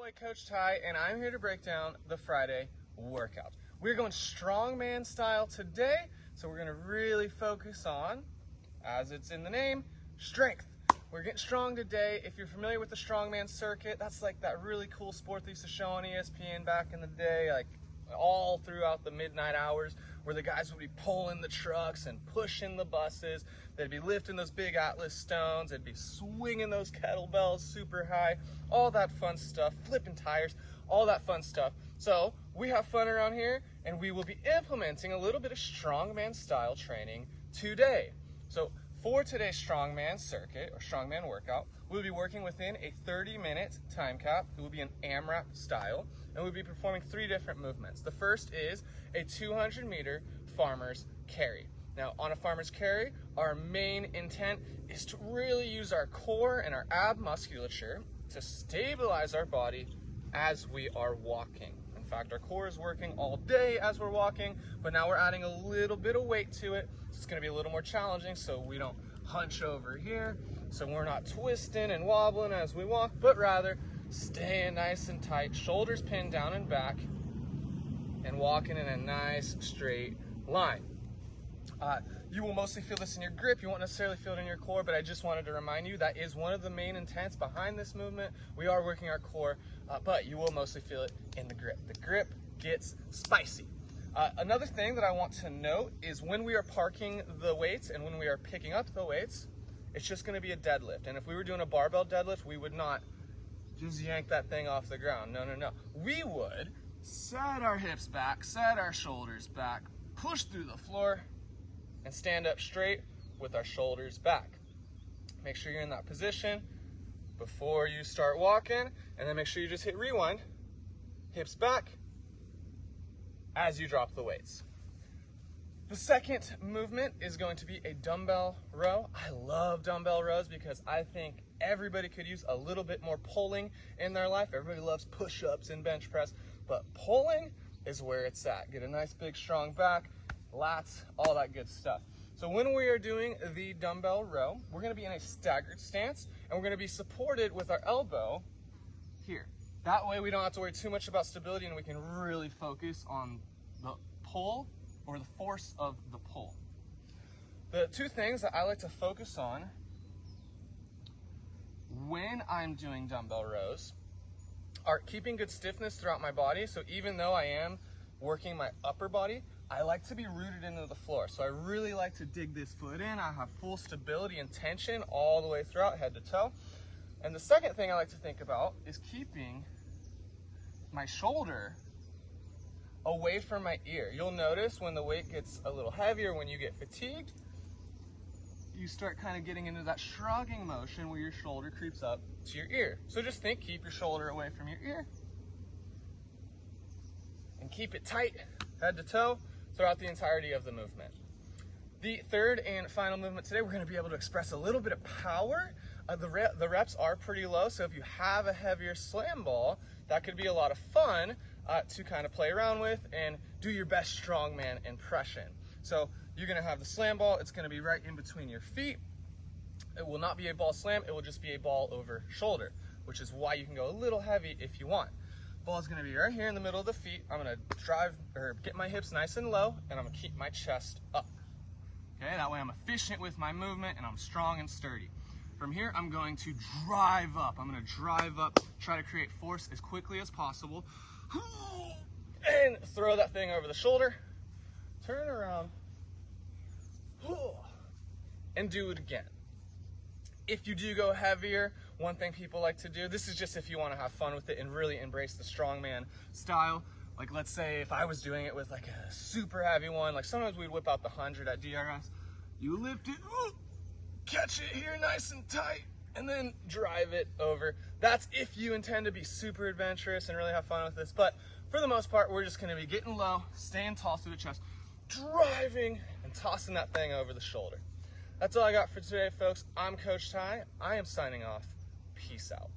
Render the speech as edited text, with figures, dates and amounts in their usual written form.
boy, Coach Ty, and I'm here to break down the Friday workout. We're going strongman style today, so we're going to really focus on, as it's in the name, strength. We're getting strong today. If you're familiar with the Strongman Circuit, that's like that really cool sport they used to show on ESPN back in the day, like all throughout the midnight hours, where the guys would be pulling the trucks and pushing the buses. They'd be lifting those big Atlas stones. They'd be swinging those kettlebells super high, all that fun stuff, flipping tires, all that fun stuff. So we have fun around here, and we will be implementing a little bit of strongman style training today. So for today's Strongman Circuit or Strongman workout, we'll be working within a 30-minute time cap. It will be an AMRAP style, and we'll be performing 3 different movements. The first is a 200-meter farmer's carry. Now, on a farmer's carry, our main intent is to really use our core and our ab musculature to stabilize our body as we are walking. In fact, our core is working all day as we're walking, but now we're adding a little bit of weight to it. It's going to be a little more challenging, so we don't hunch over here, so we're not twisting and wobbling as we walk, but rather staying nice and tight, shoulders pinned down and back, and walking in a nice straight line. You will mostly feel this in your grip. You won't necessarily feel it in your core, but I just wanted to remind you that is one of the main intents behind this movement. We are working our core, but you will mostly feel it in the grip. The grip gets spicy. Another thing that I want to note is when we are parking the weights and when we are picking up the weights, it's just going to be a deadlift. And if we were doing a barbell deadlift, we would not just yank that thing off the ground. No, no, no. We would set our hips back, set our shoulders back, push through the floor, and stand up straight with our shoulders back. Make sure you're in that position before you start walking, and then make sure you just hit rewind, hips back, as you drop the weights. The second movement is going to be a dumbbell row. I love dumbbell rows because I think everybody could use a little bit more pulling in their life. Everybody loves push-ups and bench press, but pulling is where it's at. Get a nice big strong back, lats, all that good stuff. So when we are doing the dumbbell row, we're going to be in a staggered stance, and we're going to be supported with our elbow here. That way we don't have to worry too much about stability, and we can really focus on the pull or the force of the pull. The 2 things that I like to focus on when I'm doing dumbbell rows are keeping good stiffness throughout my body. So even though I am working my upper body, I like to be rooted into the floor. So I really like to dig this foot in. I have full stability and tension all the way throughout, head to toe. And the second thing I like to think about is keeping my shoulder away from my ear. You'll notice when the weight gets a little heavier, when you get fatigued, you start kind of getting into that shrugging motion where your shoulder creeps up to your ear. So just think, keep your shoulder away from your ear and keep it tight, head to toe, throughout the entirety of the movement. The third and final movement today, we're going to be able to express a little bit of power. The reps are pretty low, so if you have a heavier slam ball, that could be a lot of fun to kind of play around with and do your best strongman impression. So you're going to have the slam ball. It's going to be right in between your feet. It will not be a ball slam. It will just be a ball over shoulder, which is why you can go a little heavy if you want. Ball is going to be right here in the middle of the feet. I'm going to get my hips nice and low, and I'm going to keep my chest up. Okay, that way I'm efficient with my movement and I'm strong and sturdy. From here, I'm going to drive up. I'm going to drive up, try to create force as quickly as possible, and throw that thing over the shoulder, turn around, and do it again. If you do go heavier, one thing people like to do, this is just if you want to have fun with it and really embrace the strongman style. Like let's say if I was doing it with like a super heavy one, like sometimes we'd whip out the 100 at DRS. You lift it, catch it here nice and tight, and then drive it over. That's if you intend to be super adventurous and really have fun with this. But for the most part, we're just going to be getting low, staying tall through the chest, driving and tossing that thing over the shoulder. That's all I got for today, folks. I'm Coach Ty. I am signing off. Peace out.